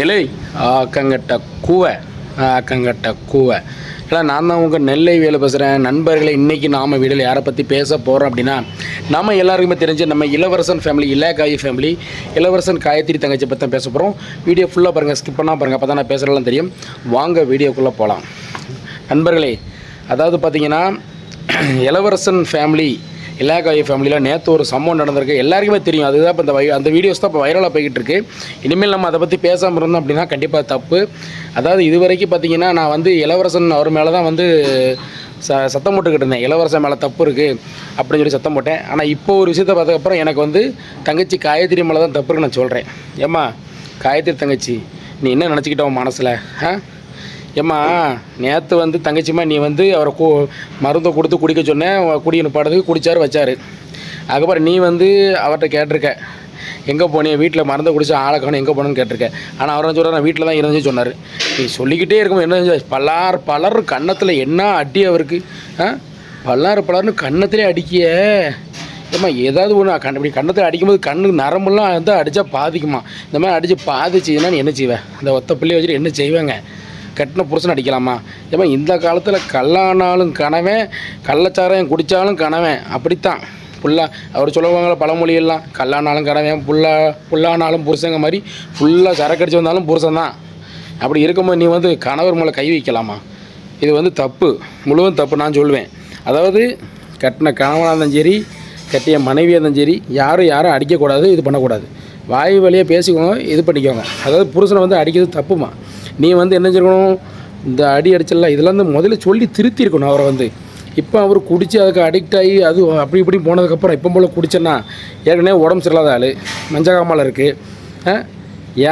இலை ஆக்கங்கட்ட கூவை ஆக்கங்கட்ட கூவை இல்லை நான் தான் உங்கள் நெல்லை வேலை பேசுகிறேன். நண்பர்களை இன்றைக்கி நாம் வீடியோவில் யாரை பற்றி பேச போகிறோம் அப்படின்னா, நம்ம எல்லாருக்குமே தெரிஞ்சு நம்ம இளவரசன் ஃபேமிலி, இலக்காயி ஃபேமிலி, இளவரசன் காயத்ரி தங்கச்சி பற்றி தான் பேச போகிறோம். வீடியோ ஃபுல்லாக பாருங்கள், ஸ்கிப் பண்ணால் பாருங்கள், அப்போ தான் நான் பேசுகிறதெல்லாம் தெரியும். வாங்க வீடியோக்குள்ளே போகலாம். நண்பர்களே, அதாவது பார்த்திங்கன்னா இளவரசன் ஃபேமிலி, இலக்காயி ஃபேமிலியில் நேற்று ஒரு சம்பவம் நடந்திருக்கு, எல்லாருக்குமே தெரியும். அதுதான் இப்போ அந்த வீடியோஸ் தான் இப்போ வைரலாக போய்கிட்டு இருக்கு. இனிமேல் நம்ம அதை பற்றி பேசாமல் இருந்தோம் அப்படின்னா கண்டிப்பாக தப்பு. அதாவது இது வரைக்கும் பார்த்திங்கன்னா நான் வந்து இளவரசன் அவர் மேலே தான் வந்து சத்தம் போட்டுக்கிட்டு இருந்தேன். இளவரசன் மேலே தப்பு இருக்குது அப்படின்னு சொல்லி சத்தம் போட்டேன். ஆனால் இப்போ ஒரு விஷயத்தை பார்த்ததுக்கப்புறம் எனக்கு வந்து தங்கச்சி காயத்ரி மேலே தான் தப்பு இருக்குன்னு நான் சொல்கிறேன். ஏம்மா காயத்ரி தங்கச்சி, நீ என்ன நினச்சிக்கிட்டோம் மனசில்? ஏம்மா நேற்று வந்து தங்கச்சிம்மா நீ வந்து அவரை மருந்தை கொடுத்து குடிக்க சொன்னேன், குடிக்க நிப்பாடுறதுக்கு குடித்தார் வச்சார். அதுக்கப்புறம் நீ வந்து அவர்கிட்ட கேட்டிருக்க, எங்கே போனீங்க, வீட்டில் மருந்தை குடிச்சு ஆளை காணும், எங்கே போனேன்னு கேட்டிருக்கேன். ஆனால் அவர் சொல்கிறார் நான் வீட்டில் தான் இருந்துச்சு சொன்னார். நீ சொல்லிக்கிட்டே இருக்கும் என்ன பலர் கன்னத்தில் என்ன அடி அவருக்கு, பலர்னு கன்னத்திலே அடிக்கிய. ஏம்மா ஏதாவது ஒன்று இப்படி கன்னத்தில் அடிக்கும்போது கண்ணு நரம்புலாம் வந்து அடித்தா பாதிக்குமா? இந்த மாதிரி அடித்து பாதிச்சுன்னா நீ என்ன செய்வேன்? அந்த ஒத்த பிள்ளையை வச்சுட்டு என்ன செய்வாங்க? கட்டின புருஷன் அடிக்கலாமா? ஏமா இந்த காலத்தில் கல்லானாலும் கனவன், கள்ளச்சாரம் குடித்தாலும் கனவன், அப்படித்தான் ஃபுல்லாக அவர் சொல்லுவாங்கள பழமொழியெல்லாம். கல்லானாலும் கனவன், புல்லானாலும் புருஷங்க மாதிரி ஃபுல்லாக சரக்கு அடித்து வந்தாலும் புருஷன் தான். அப்படி இருக்கும்போது நீ வந்து கணவர் மேலே கை வைக்கலாமா? இது வந்து தப்பு, முழுவதும் தப்பு நான் சொல்லுவேன். அதாவது கட்டின கணவனாக இருந்தாலும் சரி, கட்டிய மனைவியாக இருந்தாலும் சரி, யாரும் அடிக்கக்கூடாது, இது பண்ணக்கூடாது. வாய் வழியாக பேசிக்கோங்க, இது பண்ணிக்கோங்க. அதாவது புருஷனை வந்து அடிக்கிறது தப்புமா. நீ வந்து என்ன செய்யணும், இந்த அடி அடிச்சல இதெல்லாம் வந்து முதல்ல சொல்லி திருத்தி இருக்கணும் அவரை வந்து. இப்போ அவர் குடித்து அதுக்கு அடிக்ட் ஆகி அது அப்படி இப்படி போனதுக்கப்புறம் இப்போ போல் குடிச்சேன்னா ஏற்கனவே உடம்பு சரியில்லாத ஆள், மஞ்சகாமல் இருக்குது.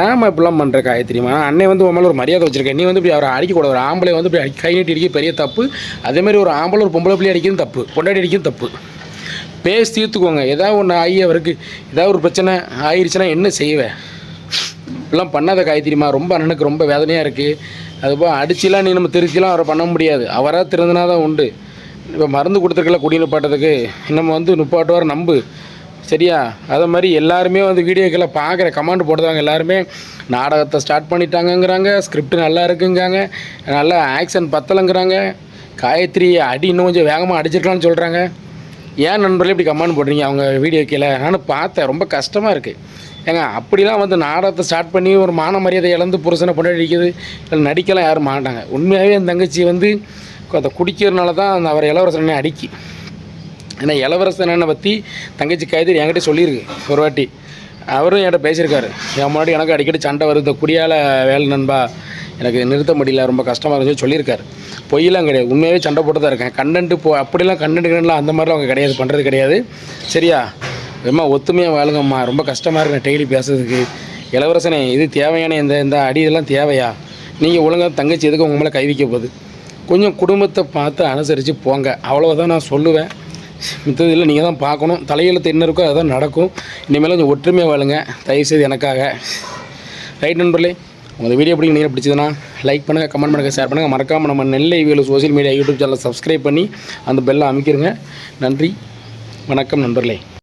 ஏமா இப்படிலாம் பண்ணுற காயத்ரிமா? அன்னை வந்து உன் மேலே ஒரு மரியாதை வச்சுருக்கேன். நீ வந்து இப்படி அவரை அடிக்கக்கூடாது. ஒரு ஆம்பளை வந்து இப்படி கை நீட்டி அடிக்க பெரிய தப்பு. அதேமாதிரி ஒரு ஆம்பளை ஒரு பொம்பளை பிள்ளை அடிக்கிறது தப்பு, பொண்டாடி அடிக்கிறது தப்பு. பேசி தீர்த்துக்கோங்க. ஏதாவது ஒன்று ஆகி அவருக்கு ஏதாவது ஒரு பிரச்சனை ஆயிடுச்சுன்னா என்ன செய்வேன்? இப்படிலாம் பண்ணாத காயத்ரிமா, ரொம்ப அண்ணனுக்கு ரொம்ப வேதனையாக இருக்குது. அதுபோல் அடிச்சுலாம் நீ நம்ம திருத்திலாம் அவரை பண்ண முடியாது. அவராக திறந்துனா தான் உண்டு. இப்போ மருந்து கொடுத்துருக்கல குடி நிப்பாட்டத்துக்கு, நம்ம வந்து நிப்பாட்டுவார் நம்பு, சரியா? அதே மாதிரி எல்லாருமே வந்து வீடியோக்களை பார்க்குற கமெண்ட் போடுறாங்க. எல்லாருமே நாடகத்தை ஸ்டார்ட் பண்ணிட்டாங்கங்கிறாங்க, ஸ்கிரிப்ட் நல்லா இருக்குங்காங்க, நல்லா ஆக்ஷன் பத்தலைங்கிறாங்க, காயத்ரி அடி இன்னும் கொஞ்சம் வேகமாக அடிச்சிருக்கலாம்னு சொல்கிறாங்க. ஏன் நண்பர்களே இப்படி கமெண்ட் போடுறீங்க அவங்க வீடியோ கீழே? நானும் பார்த்தேன், ரொம்ப கஷ்டமாக இருக்குது. ஏங்க அப்படிலாம் வந்து நாடகத்தை ஸ்டார்ட் பண்ணி ஒரு மான மரியாதை இழந்து புருஷனை பொண்டாடி அடிக்குது, இல்லை நடிக்கலாம் யாரும் மாட்டாங்க. உண்மையாகவே அந்த தங்கச்சி வந்து அதை குடிக்கிறதுனால தான் அந்த அவர் இளவரசனை அடிக்கி. ஏன்னா இளவரசனை பற்றி தங்கச்சி காயத்ரி என்கிட்ட சொல்லியிருக்கு ஒரு வாட்டி. அவரும் என்கிட்ட பேசியிருக்காரு. என் முன்னாடி எனக்கு அடிக்கடி சண்டை வருது, இந்த குடியால் வேலை நண்பா, எனக்கு நிறுத்த முடியல, ரொம்ப கஷ்டமாக இருந்துச்சு சொல்லியிருக்காரு. பொய்யெல்லாம் கிடையாது, உண்மையாகவே சண்டை போட்டு தான் இருக்கேன். கண்டென்ட்டு அப்படிலாம் கண்டென்ட்லாம் அந்த மாதிரிலாம் அவங்க கிடையாது, பண்ணுறது கிடையாது, சரியா? ரொம்ப ஒத்துமையாக வாழுங்கம்மா, ரொம்ப கஷ்டமாக இருக்கு டெய்லி பேசுறதுக்கு. இளவரசனே, இது தேவையான இந்த அடி இதெல்லாம் தேவையா? நீங்கள் ஒழுங்காக தங்கச்சி எதுக்கு உங்கள் மேலே கை வைக்க போகுது? கொஞ்சம் குடும்பத்தை பார்த்து அனுசரித்து போங்க, அவ்வளோதான் நான் சொல்லுவேன். மித்தது இல்லை, நீங்கள் தான் பார்க்கணும். தலையெழுத்து என்ன இருக்கோ அதுதான் நடக்கும். இனிமேல் கொஞ்சம் ஒற்றுமையாக வாழுங்க தயவுசெய்து எனக்காக. ரைட் நண்பர்களே, உங்கள் வீடியோ எப்படி நீங்கள் பிடிச்சதுன்னா லைக் பண்ணுங்கள், கமெண்ட் பண்ணுங்கள், ஷேர் பண்ணுங்கள். மறக்காமல் நம்ம நெல்லை வேலு சோஷியல் மீடியா யூடியூப் சேனலை சப்ஸ்கிரைப் பண்ணி அந்த பெல்லை அமைக்கிருங்க. நன்றி, வணக்கம் நண்பர்களே.